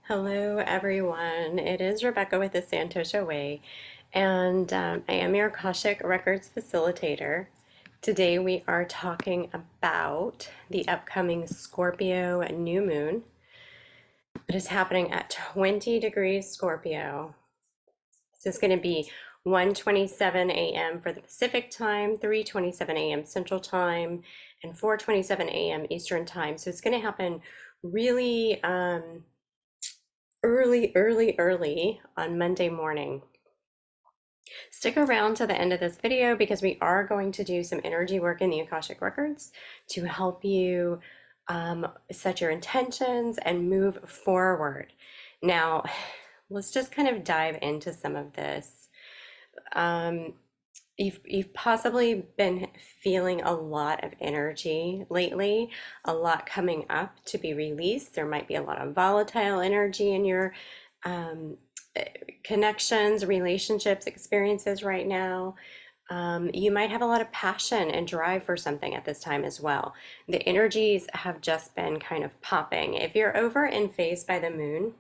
Hello, everyone. It is Rebecca with the Santosha Way, and I am your Akashic Records facilitator. Today, we are talking about the upcoming Scorpio New Moon. It is happening at 20 degrees Scorpio. So it's going to be 1:27 a.m. for the Pacific time, 3:27 a.m. Central time, and 4:27 a.m. Eastern time. So it's going to happen really early on Monday morning. Stick around to the end of this video because we are going to do some energy work in the Akashic Records to help you set your intentions and move forward. Now, let's just kind of dive into some of this. Um, you've possibly been feeling a lot of energy lately, a lot coming up to be released. There might be a lot of volatile energy in your um, connections, relationships, experiences right now. You might have a lot of passion and drive for something at this time as well. The energies have just been kind of popping. If you're over in Phase by the Moon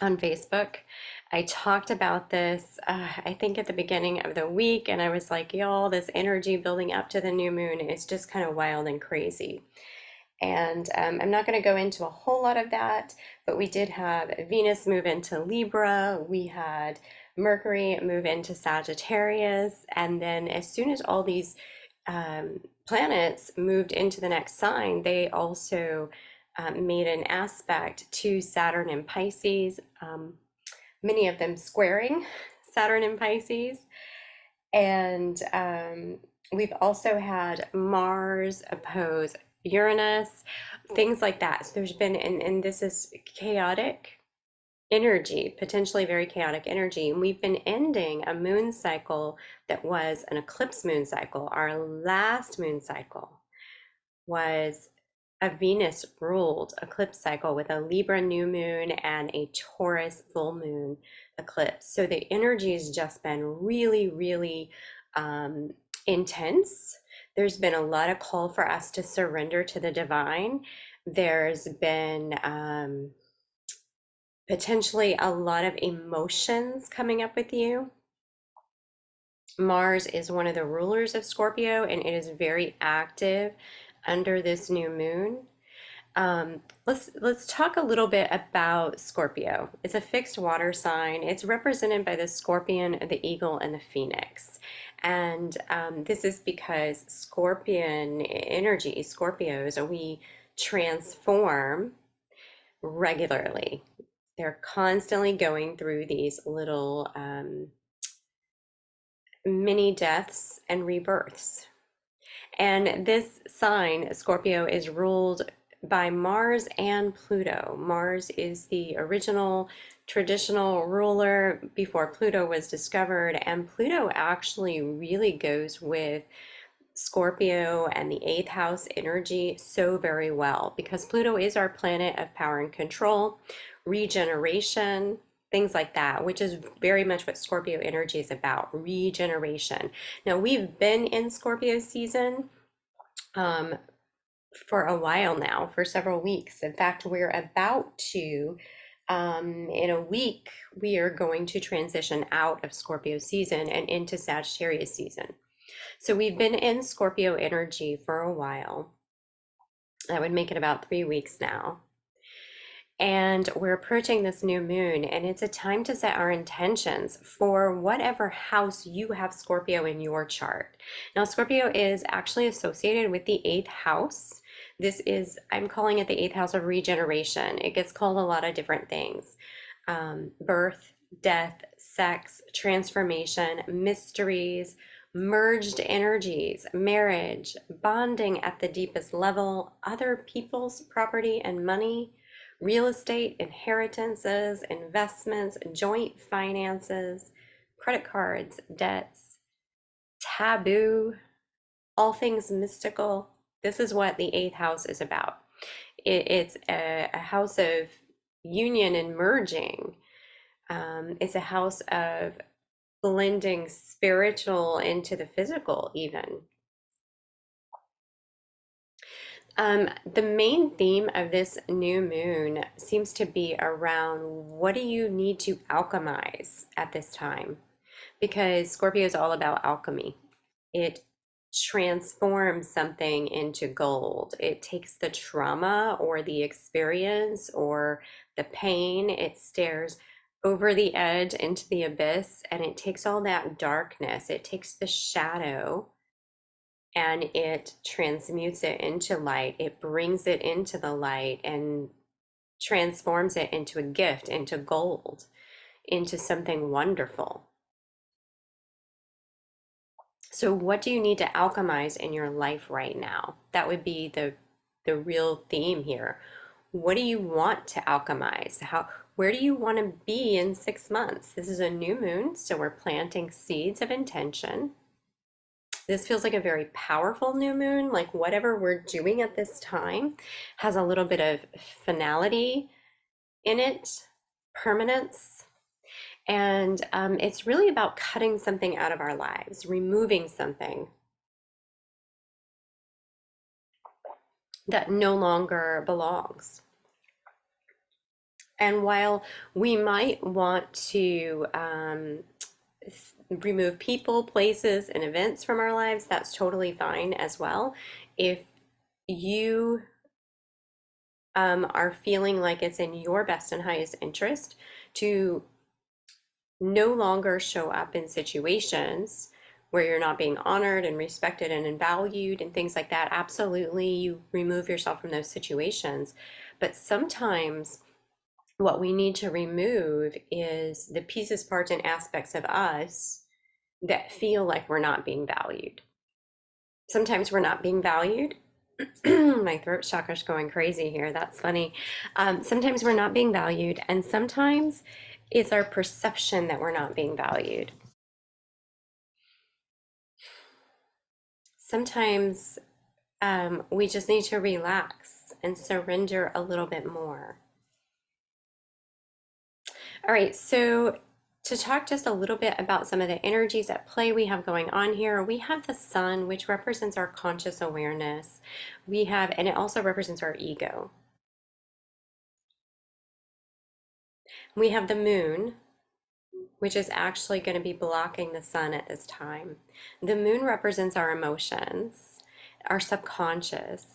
on Facebook, I talked about this, I think at the beginning of the week, and I was like, y'all, this energy building up to the new moon is just kind of wild and crazy. And I'm not going to go into a whole lot of that, but we did have Venus move into Libra. We had Mercury move into Sagittarius. And then as soon as all these planets moved into the next sign, they also made an aspect to Saturn and Pisces, many of them squaring Saturn and Pisces. And we've also had Mars oppose Uranus, things like that. So there's been, and this is chaotic energy, potentially very chaotic energy. And we've been ending a moon cycle that was an eclipse moon cycle. Our last moon cycle was a Venus ruled eclipse cycle with a Libra new moon and a Taurus full moon eclipse. So the energy has just been really intense. There's been a lot of call for us to surrender to the divine. There's been potentially a lot of emotions coming up with you. Mars is one of the rulers of Scorpio, and it is very active under this new moon. Let's talk a little bit about Scorpio. It's a fixed water sign. It's represented by the scorpion, the eagle, and the phoenix. And this is because scorpion energy, Scorpios, we transform regularly. They're constantly going through these little mini deaths and rebirths. And this sign, Scorpio, is ruled by Mars and Pluto. Mars is the original traditional ruler before Pluto was discovered, and Pluto actually really goes with Scorpio and the eighth house energy so very well because Pluto is our planet of power and control, regeneration, things like that, which is very much what Scorpio energy is about, regeneration. Now, we've been in Scorpio season um, for a while now, for several weeks. In fact, we're about to, in a week, we are going to transition out of Scorpio season and into Sagittarius season. So we've been in Scorpio energy for a while. That would make it about 3 weeks now. And we're approaching this new moon, and it's a time to set our intentions for whatever house you have Scorpio in your chart. Now, Scorpio is actually associated with the eighth house. This is, I'm calling it the eighth house of regeneration. It gets called a lot of different things: birth, death, sex, transformation, mysteries, merged energies, marriage, bonding at the deepest level, other people's property and money, real estate, inheritances, investments, joint finances, credit cards, debts, taboo, all things mystical. This is what the eighth house is about. It's a house of union and merging. It's a house of blending spiritual into the physical, even. The main theme of this new moon seems to be around what do you need to alchemize at this time? Because Scorpio is all about alchemy. It transforms something into gold. It takes the trauma or the experience or the pain, it stares over the edge into the abyss, and it takes all that darkness, it takes the shadow and it transmutes it into light. It brings it into the light and transforms it into a gift, into gold, into something wonderful. So what do you need to alchemize in your life right now? That would be the real theme here. What do you want to alchemize? Where do you want to be in 6 months? This is a new moon, so we're planting seeds of intention. This feels like a very powerful new moon. Like whatever we're doing at this time has a little bit of finality in it, permanence. And it's really about cutting something out of our lives, removing something that no longer belongs. And while we might want to remove people, places, and events from our lives, that's totally fine as well. If you are feeling like it's in your best and highest interest to no longer show up in situations where you're not being honored and respected and valued and things like that, absolutely, you remove yourself from those situations. But sometimes what we need to remove is the pieces, parts, and aspects of us that feel like we're not being valued. Sometimes we're not being valued. My throat chakra's going crazy here. That's funny. Sometimes we're not being valued, and sometimes it's our perception that we're not being valued. Sometimes we just need to relax and surrender a little bit more. All right, so to talk just a little bit about some of the energies at play we have going on here, we have the sun, which represents our conscious awareness. We have, and it also represents our ego. We have the moon, which is actually going to be blocking the sun at this time. The moon represents our emotions, our subconscious.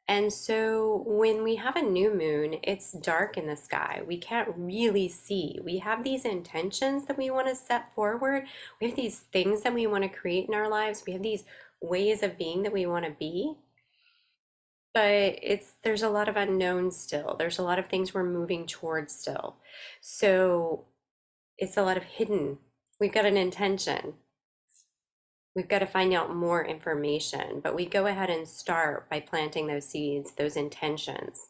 And so when we have a new moon, it's dark in the sky. We can't really see. We have these intentions that we want to set forward. We have these things that we want to create in our lives. We have these ways of being that we want to be. But there's a lot of unknowns still. There's a lot of things we're moving towards still. So it's a lot of hidden. We've got an intention. We've got to find out more information, but we go ahead and start by planting those seeds, those intentions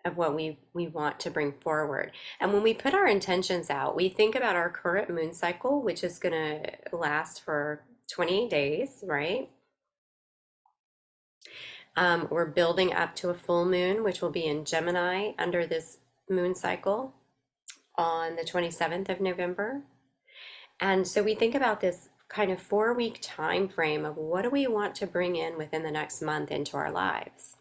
of what we want to bring forward. And when we put our intentions out, we think about our current moon cycle, which is going to last for 28 days, right? We're building up to a full moon, which will be in Gemini under this moon cycle on the 27th of November. And so we think about this kind of 4 week time frame of what do we want to bring in within the next month into our lives.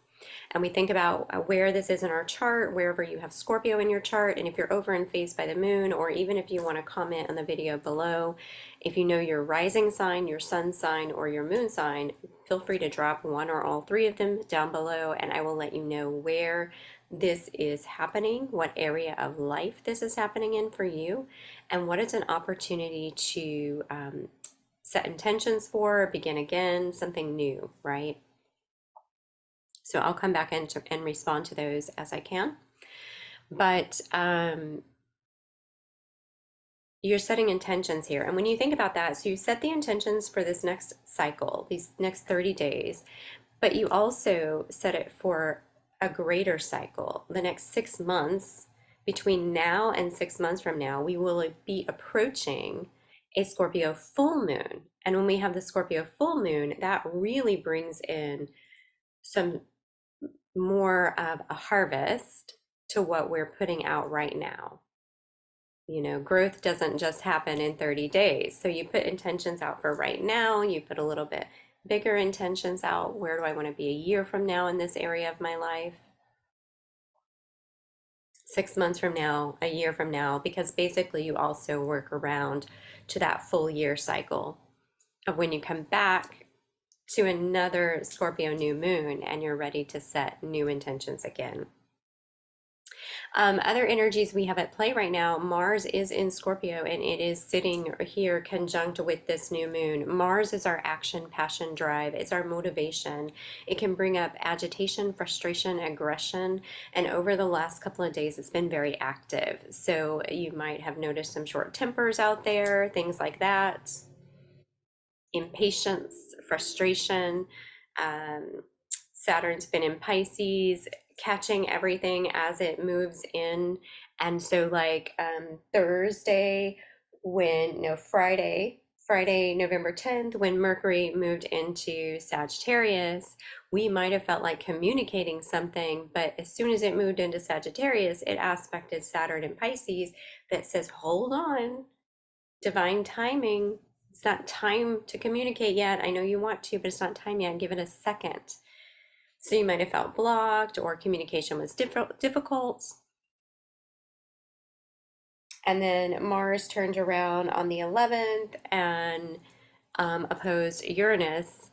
And we think about where this is in our chart, wherever you have Scorpio in your chart, and if you're over and faced by the moon, or even if you want to comment on the video below, if you know your rising sign, your sun sign, or your moon sign, feel free to drop one or all three of them down below, and I will let you know where this is happening, what area of life this is happening in for you, and what it's an opportunity to set intentions for, begin again, something new, right? So I'll come back and respond to those as I can. But you're setting intentions here. And when you think about that, so you set the intentions for this next cycle, these next 30 days, but you also set it for a greater cycle. The next 6 months, between now and 6 months from now, we will be approaching a Scorpio full moon. And when we have the Scorpio full moon, that really brings in some more of a harvest to what we're putting out right now. You know, growth doesn't just happen in 30 days. So you put intentions out for right now, you put a little bit bigger intentions out. Where do I want to be a year from now in this area of my life? 6 months from now, a year from now, because basically you also work around to that full year cycle of when you come back to another Scorpio new moon and you're ready to set new intentions again. Other energies we have at play right now, Mars is in Scorpio and it is sitting here conjunct with this new moon. Mars is our action, passion, drive. It's our motivation. It can bring up agitation, frustration, aggression. And over the last couple of days, it's been very active. So you might have noticed some short tempers out there, things like that, impatience, frustration. Um, Saturn's been in Pisces, catching everything as it moves in. And so, like Thursday, when, no, Friday, November 10th, when Mercury moved into Sagittarius, we might have felt like communicating something, but as soon as it moved into Sagittarius, it aspected Saturn and Pisces that says, hold on, divine timing. It's not time to communicate yet. I know you want to, but it's not time yet. Give it a second. So you might have felt blocked or communication was difficult. And then Mars turned around on the 11th and opposed Uranus.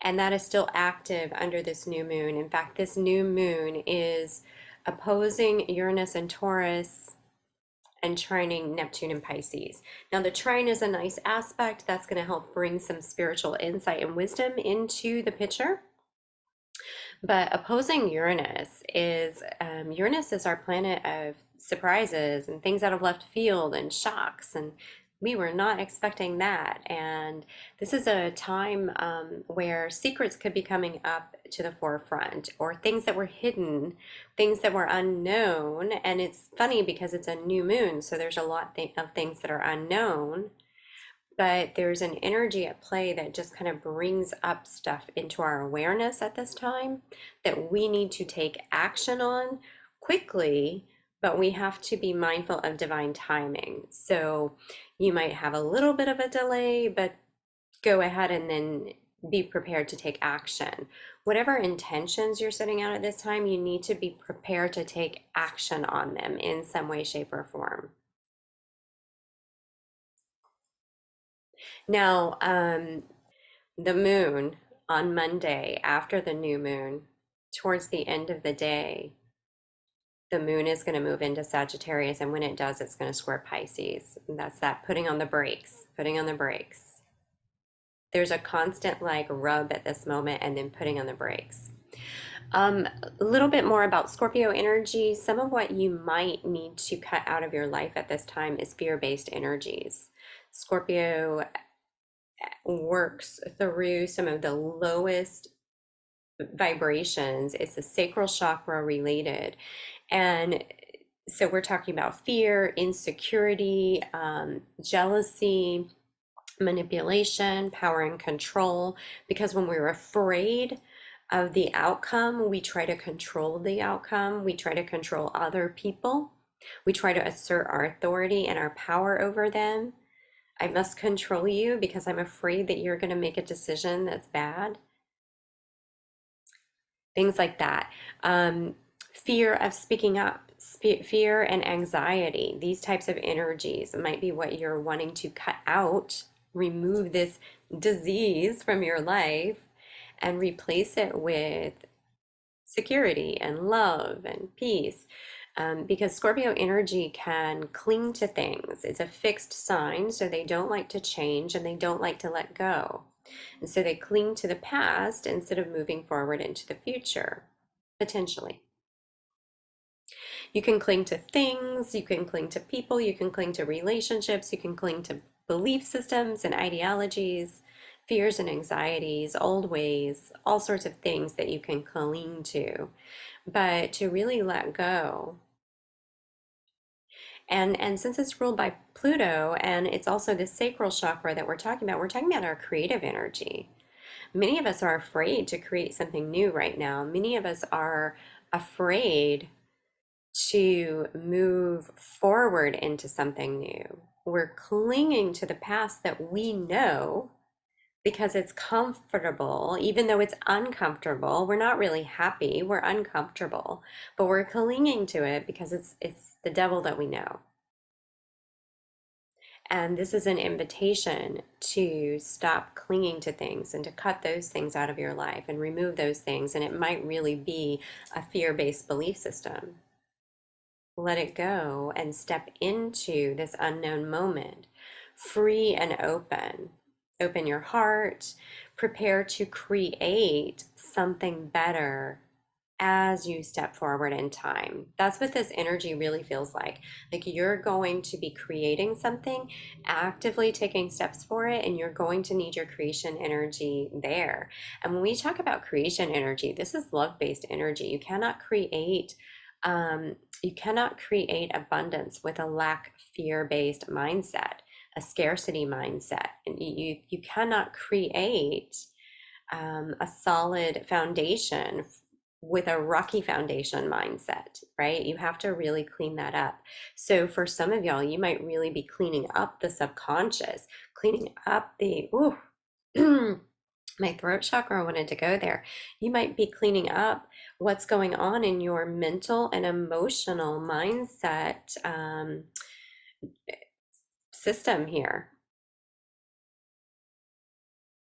And that is still active under this new moon. In fact, this new moon is opposing Uranus and Taurus and trining Neptune and Pisces. Now, the trine is a nice aspect that's going to help bring some spiritual insight and wisdom into the picture. But opposing Uranus is our planet of surprises and things out of left field and shocks, and we were not expecting that. And this is a time where secrets could be coming up to the forefront, or things that were hidden, things that were unknown. And it's funny because it's a new moon, so there's a lot of things that are unknown, but there's an energy at play that just kind of brings up stuff into our awareness at this time that we need to take action on quickly, but we have to be mindful of divine timing. So you might have a little bit of a delay, but go ahead and then be prepared to take action. Whatever intentions you're setting out at this time, you need to be prepared to take action on them in some way, shape, or form. Now, the moon on Monday after the new moon, towards the end of the day, the moon is going to move into Sagittarius. And when it does, it's going to square Pisces. And that's that putting on the brakes, putting on the brakes. There's a constant like rub at this moment and then putting on the brakes. A little bit more about Scorpio energy. Some of what you might need to cut out of your life at this time is fear-based energies. Scorpio works through some of the lowest vibrations. It's the sacral chakra related. And so we're talking about fear, insecurity, jealousy, manipulation, power and control. Because when we're afraid of the outcome, we try to control the outcome. We try to control other people. We try to assert our authority and our power over them. I must control you because I'm afraid that you're going to make a decision that's bad. Things like that. Fear of speaking up, fear and anxiety, these types of energies might be what you're wanting to cut out, remove this disease from your life, and replace it with security and love and peace. Because Scorpio energy can cling to things. It's a fixed sign, so they don't like to change and they don't like to let go. And so they cling to the past instead of moving forward into the future, potentially. You can cling to things, you can cling to people, you can cling to relationships, you can cling to belief systems and ideologies, fears and anxieties, old ways, all sorts of things that you can cling to. But to really let go, and since it's ruled by Pluto and it's also the sacral chakra that we're talking about our creative energy. Many of us are afraid to create something new right now. Many of us are afraid to move forward into something new. We're clinging to the past that we know because it's comfortable, even though it's uncomfortable. We're not really happy, we're uncomfortable, but we're clinging to it because it's the devil that we know. And this is an invitation to stop clinging to things and to cut those things out of your life and remove those things. And it might really be a fear-based belief system. Let it go and step into this unknown moment, free and open. Open your heart, prepare to create something better as you step forward in time. That's what this energy really feels like. Like you're going to be creating something, actively taking steps for it, and you're going to need your creation energy there. And when we talk about creation energy, this is love-based energy. You cannot create abundance with a lack fear-based mindset, a scarcity mindset. And you cannot create a solid foundation with a rocky foundation mindset, right? You have to really clean that up. So for some of y'all, you might really be cleaning up the subconscious, cleaning up the, ooh, my throat chakra wanted to go there. You might be cleaning up what's going on in your mental and emotional mindset system here.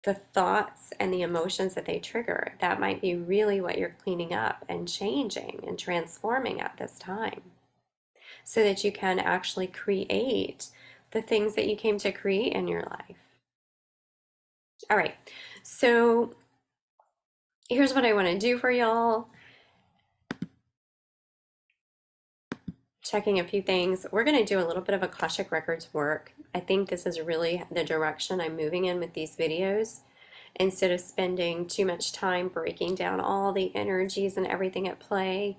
The thoughts and the emotions that they trigger, that might be really what you're cleaning up and changing and transforming at this time so that you can actually create the things that you came to create in your life. All right, so here's what I want to do for y'all. Checking a few things. We're going to do a little bit of Akashic Records work. I think this is really the direction I'm moving in with these videos. Instead of spending too much time breaking down all the energies and everything at play,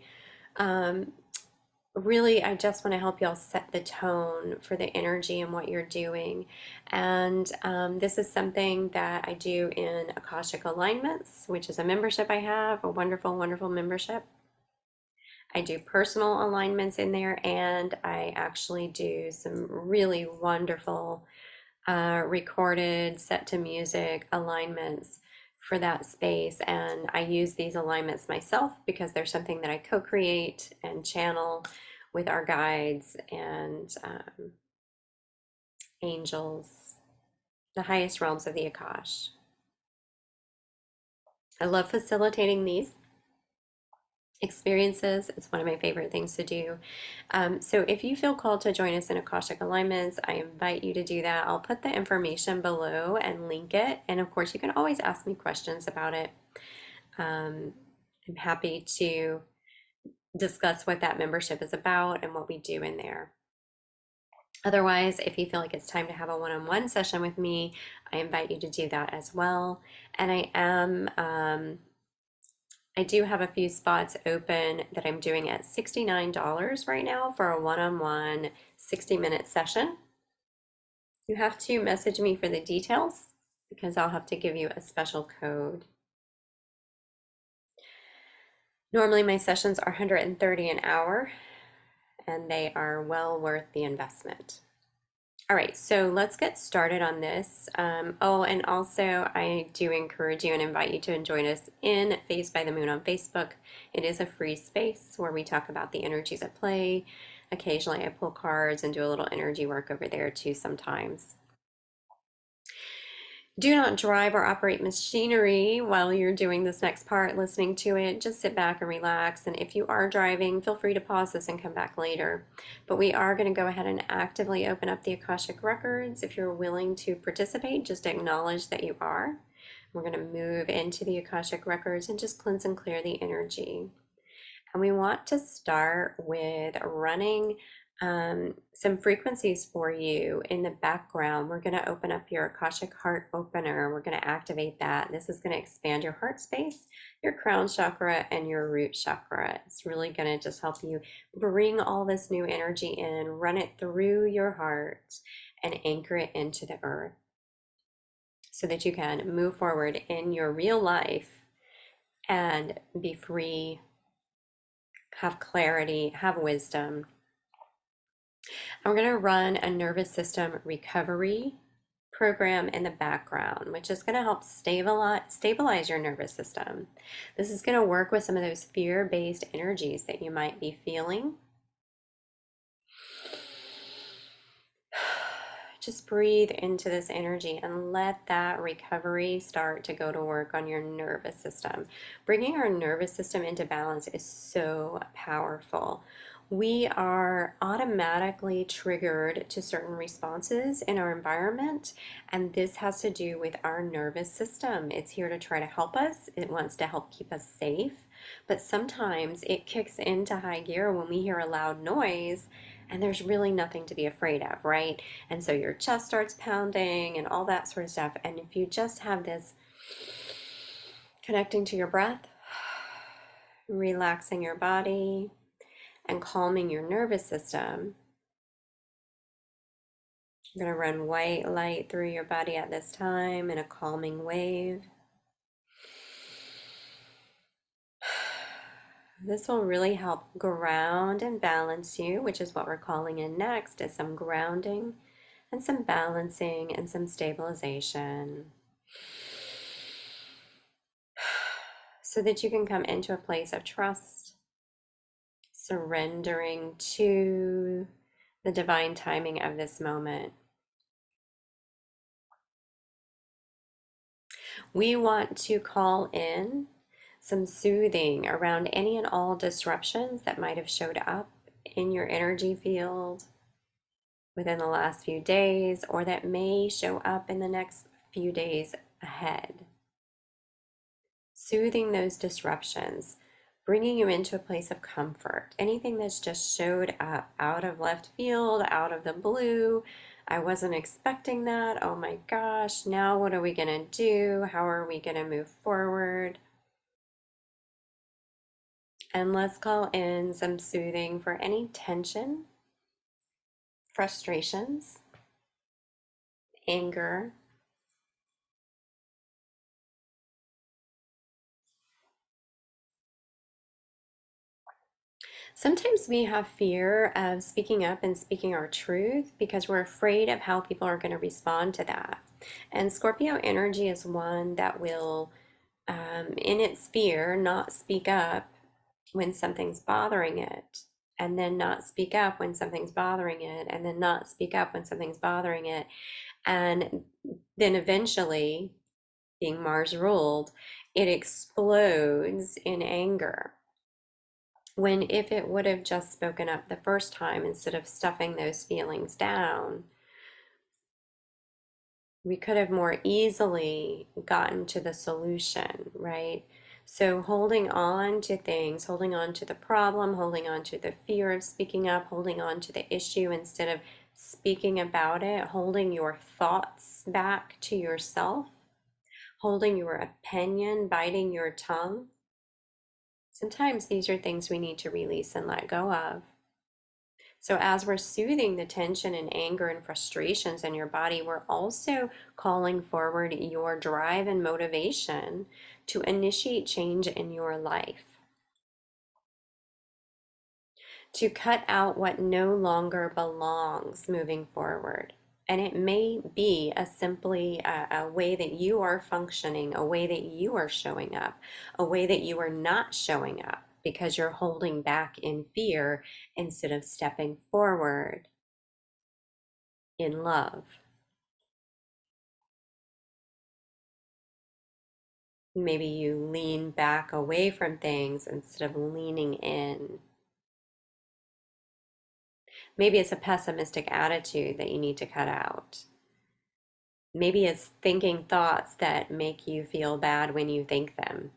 really, I just want to help y'all set the tone for the energy and what you're doing. And this is something that I do in Akashic Alignments, which is a membership I have, a wonderful, wonderful membership. I do personal alignments in there, and I actually do some really wonderful recorded set to music alignments for that space. And I use these alignments myself because they're something that I co-create and channel with our guides and angels, the highest realms of the Akash. I love facilitating these experiences. It's one of my favorite things to do. So if you feel called to join us in Akashic Alignments, I invite you to do that. I'll put the information below and link it. And of course, you can always ask me questions about it. I'm happy to discuss what that membership is about and what we do in there. Otherwise, if you feel like it's time to have a one-on-one session with me, I invite you to do that as well. And I do have a few spots open that I'm doing at $69 right now for a one-on-one 60-minute session. You have to message me for the details because I'll have to give you a special code. Normally my sessions are $130 an hour, and they are well worth the investment. All right, so let's get started on this. Oh, and also I do encourage you and invite you to join us in Face by the Moon on Facebook. It is a free space where we talk about the energies at play. Occasionally I pull cards and do a little energy work over there too sometimes. Do not drive or operate machinery while you're doing this next part, listening to it. Just sit back and relax. And if you are driving, feel free to pause this and come back later. But we are going to go ahead and actively open up the Akashic Records. If you're willing to participate, just acknowledge that you are. We're going to move into the Akashic Records and just cleanse and clear the energy. And we want to start with running some frequencies for you in the background. We're going to open up your Akashic Heart Opener. We're going to activate that. This is going to expand your heart space, your crown chakra, and your root chakra. It's really going to just help you bring all this new energy in, run it through your heart, and anchor it into the earth so that you can move forward in your real life and be free, have clarity, have wisdom. And we're going to run a nervous system recovery program in the background, which is going to help stabilize your nervous system. This is going to work with some of those fear-based energies that you might be feeling. Just breathe into this energy and let that recovery start to go to work on your nervous system. Bringing our nervous system into balance is so powerful. We are automatically triggered to certain responses in our environment, and this has to do with our nervous system. It's here to try to help us, it wants to help keep us safe, but sometimes it kicks into high gear when we hear a loud noise. And there's really nothing to be afraid of, right? And so your chest starts pounding and all that sort of stuff. And if you just have this connecting to your breath, relaxing your body, and calming your nervous system, I'm going to run white light through your body at this time in a calming wave. This will really help ground and balance you, which is what we're calling in next, is some grounding and some balancing and some stabilization, so that you can come into a place of trust, surrendering to the divine timing of this moment. We want to call in some soothing around any and all disruptions that might have showed up in your energy field within the last few days, or that may show up in the next few days ahead. Soothing those disruptions, bringing you into a place of comfort. Anything that's just showed up out of left field, out of the blue. I wasn't expecting that. Oh my gosh, now what are we going to do? How are we going to move forward? And let's call in some soothing for any tension, frustrations, anger. Sometimes we have fear of speaking up and speaking our truth because we're afraid of how people are going to respond to that. And Scorpio energy is one that will, in its fear, not speak up when something's bothering it, and then not speak up when something's bothering it, and then not speak up when something's bothering it. And then eventually, being Mars ruled, it explodes in anger. When if it would have just spoken up the first time instead of stuffing those feelings down, we could have more easily gotten to the solution, right? So holding on to things, holding on to the problem, holding on to the fear of speaking up, holding on to the issue instead of speaking about it, holding your thoughts back to yourself, holding your opinion, biting your tongue. Sometimes these are things we need to release and let go of. So, as we're soothing the tension and anger and frustrations in your body, we're also calling forward your drive and motivation to initiate change in your life, to cut out what no longer belongs moving forward. And it may be simply a way that you are functioning, a way that you are showing up, a way that you are not showing up because you're holding back in fear instead of stepping forward in love. Maybe you lean back away from things instead of leaning in. Maybe it's a pessimistic attitude that you need to cut out. Maybe it's thinking thoughts that make you feel bad when you think them.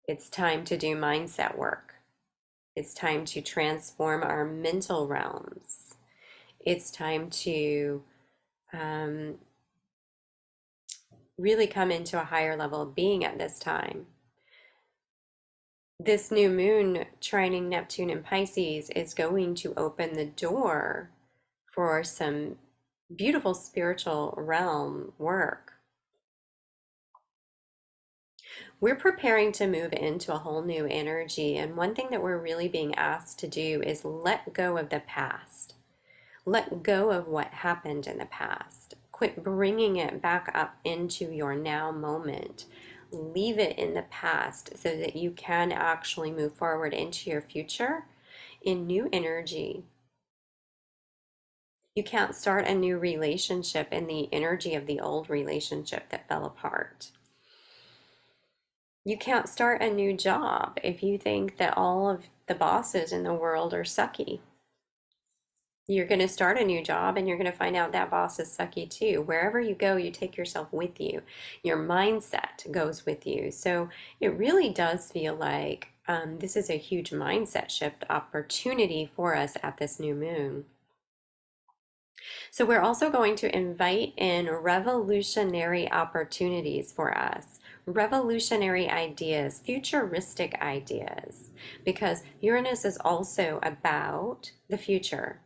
It's time to do mindset work. It's time to transform our mental realms. It's time to really come into a higher level of being at this time. This new moon trining Neptune in Pisces is going to open the door for some beautiful spiritual realm work. We're preparing to move into a whole new energy, and one thing that we're really being asked to do is let go of the past. Let go of what happened in the past Quit bringing it back up into your now moment. Leave it in the past so that you can actually move forward into your future in new energy. You can't start a new relationship in the energy of the old relationship that fell apart. You can't start a new job if you think that all of the bosses in the world are sucky. You're going to start a new job and you're going to find out that boss is sucky too. Wherever you go, you take yourself with you. Your mindset goes with you. So it really does feel like this is a huge mindset shift opportunity for us at this new moon. So we're also going to invite in revolutionary opportunities for us, revolutionary ideas, futuristic ideas, because Uranus is also about the future.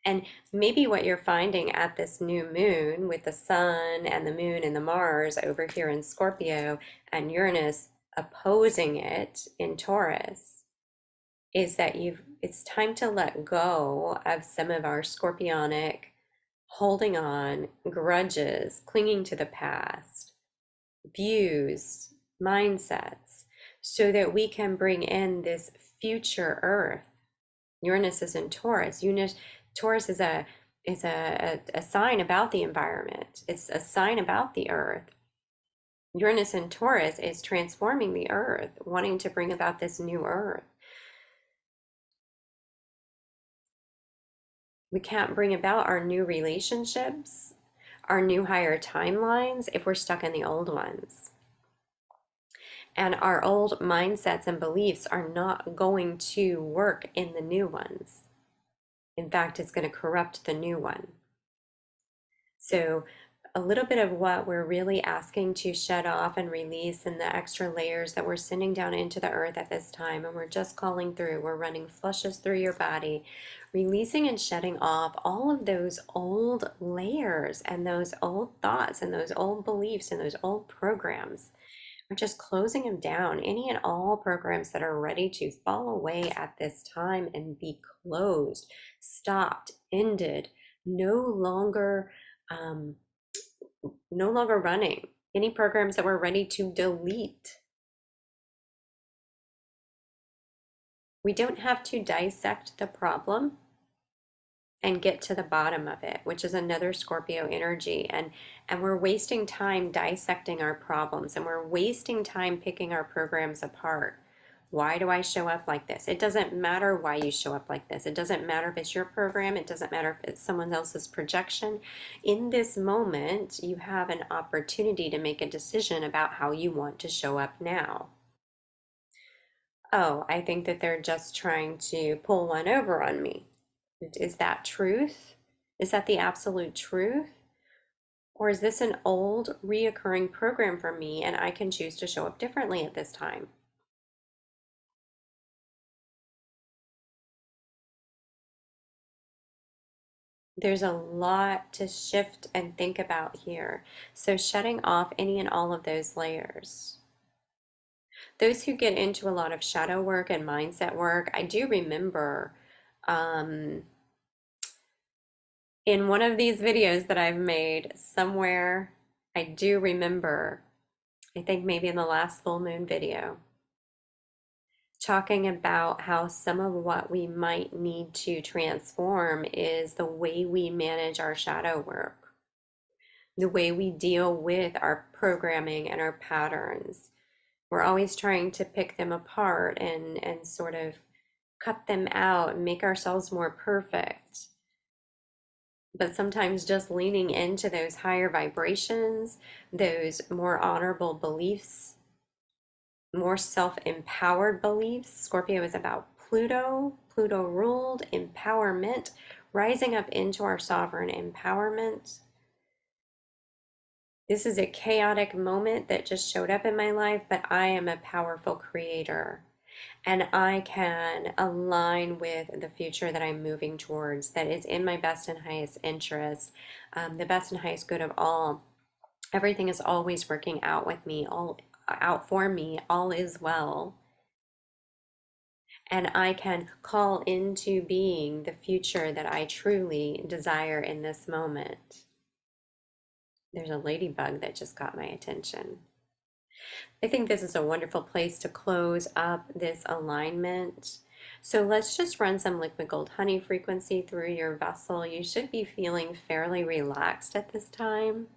And maybe what you're finding at this new moon with the sun and the moon and the Mars over here in Scorpio and Uranus opposing it in Taurus is that it's time to let go of some of our scorpionic holding on, grudges, clinging to the past, views, mindsets, so that we can bring in this future Earth. Uranus is in Taurus. Taurus is a sign about the environment. It's a sign about the Earth. Uranus in Taurus is transforming the Earth, wanting to bring about this new Earth. We can't bring about our new relationships, our new higher timelines, if we're stuck in the old ones. And our old mindsets and beliefs are not going to work in the new ones. In fact, it's going to corrupt the new one. So a little bit of what we're really asking to shed off and release and the extra layers that we're sending down into the earth at this time, and we're just calling through, we're running flushes through your body, releasing and shedding off all of those old layers and those old thoughts and those old beliefs and those old programs. We're just closing them down, any and all programs that are ready to fall away at this time and be closed, stopped, ended, no longer um, no longer running. Any programs that we're ready to delete. We don't have to dissect the problem and get to the bottom of it, which is another Scorpio energy. And we're wasting time dissecting our problems, and we're wasting time picking our programs apart. Why do I show up like this? It doesn't matter why you show up like this. It doesn't matter if it's your program. It doesn't matter if it's someone else's projection. In this moment, you have an opportunity to make a decision about how you want to show up now. Oh, I think that they're just trying to pull one over on me. Is that truth? Is that the absolute truth? Or is this an old reoccurring program for me and I can choose to show up differently at this time? There's a lot to shift and think about here. So shedding off any and all of those layers. Those who get into a lot of shadow work and mindset work, I do remember um, in one of these videos that I've made somewhere, I do remember, I think maybe in the last full moon video, talking about how some of what we might need to transform is the way we manage our shadow work, the way we deal with our programming and our patterns. We're always trying to pick them apart and sort of cut them out and make ourselves more perfect. But sometimes just leaning into those higher vibrations, those more honorable beliefs, more self-empowered beliefs. Scorpio is about Pluto, Pluto ruled empowerment, rising up into our sovereign empowerment. This is a chaotic moment that just showed up in my life, but I am a powerful creator and I can align with the future that I'm moving towards that is in my best and highest interest, the best and highest good of all. Everything is always working out with me, all out for me, all is well. And I can call into being the future that I truly desire in this moment. There's a ladybug that just caught my attention. I think this is a wonderful place to close up this alignment. So let's just run some liquid gold honey frequency through your vessel. You should be feeling fairly relaxed at this time.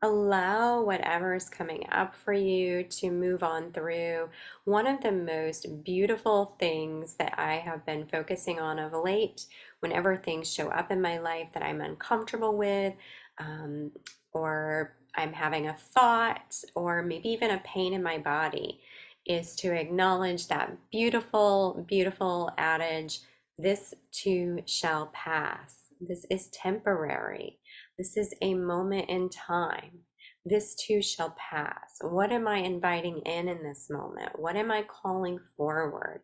Allow whatever is coming up for you to move on through. One of the most beautiful things that I have been focusing on of late, whenever things show up in my life that I'm uncomfortable with, um, or I'm having a thought, or maybe even a pain in my body, is to acknowledge that beautiful, beautiful adage, this too shall pass. This is temporary. This is a moment in time. This too shall pass. What am I inviting in this moment? What am I calling forward?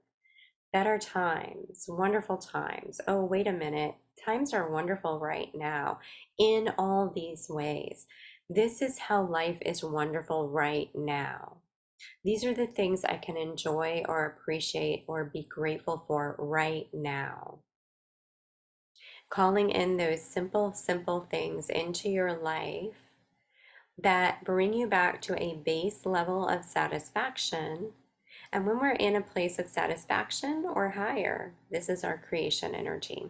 Better times, wonderful times. Oh, wait a minute. Times are wonderful right now in all these ways. This is how life is wonderful right now. These are the things I can enjoy or appreciate or be grateful for right now. Calling in those simple, simple things into your life that bring you back to a base level of satisfaction. And when we're in a place of satisfaction or higher, this is our creation energy.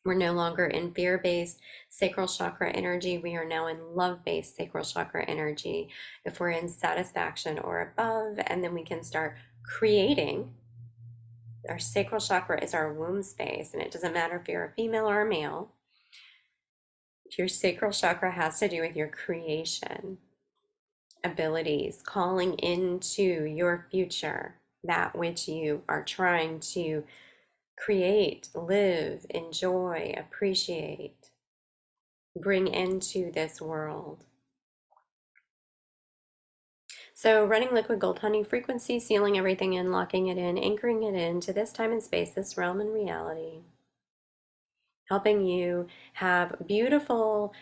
We're no longer in fear based sacral chakra energy. We are now in love based sacral chakra energy. If we're in satisfaction or above, and then we can start creating. Our sacral chakra is our womb space, and it doesn't matter if you're a female or a male. Your sacral chakra has to do with your creation abilities, calling into your future, that which you are trying to create, live, enjoy, appreciate, bring into this world. So, running liquid gold honey frequency, sealing everything in, locking it in, anchoring it into this time and space, this realm and reality. Helping you have beautiful,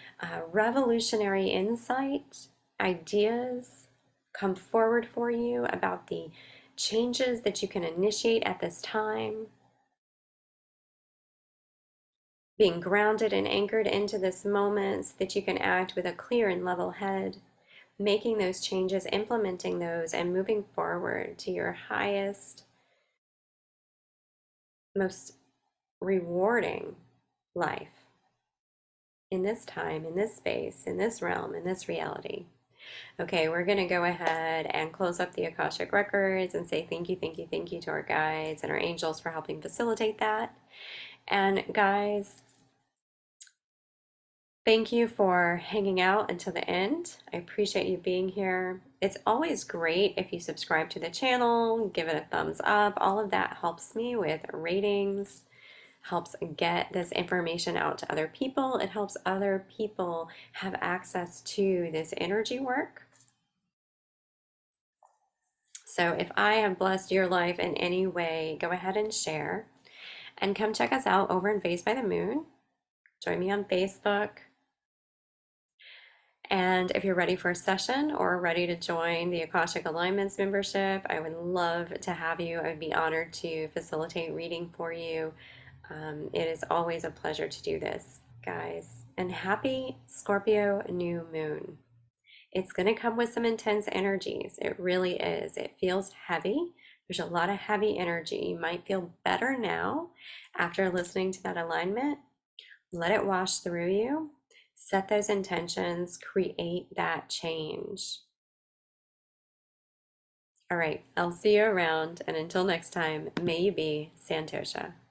revolutionary insight, ideas come forward for you about the changes that you can initiate at this time. Being grounded and anchored into this moment so that you can act with a clear and level head, making those changes, implementing those, and moving forward to your highest, most rewarding life in this time, in this space, in this realm, in this reality. Okay, we're going to go ahead and close up the Akashic Records and say thank you, thank you, thank you to our guides and our angels for helping facilitate that. And guys, thank you for hanging out until the end. I appreciate you being here. It's always great if you subscribe to the channel, give it a thumbs up. All of that helps me with ratings, helps get this information out to other people. It helps other people have access to this energy work. So if I have blessed your life in any way, go ahead and share. And come check us out over in Phased by the Moon. Join me on Facebook. And if you're ready for a session or ready to join the Akashic Alignments membership, I would love to have you. I would be honored to facilitate reading for you. It is always a pleasure to do this, guys. And happy Scorpio New Moon. It's going to come with some intense energies. It really is. It feels heavy. There's a lot of heavy energy. You might feel better now after listening to that alignment. Let it wash through you. Set those intentions. Create that change. All right. I'll see you around. And until next time, may you be Santosha.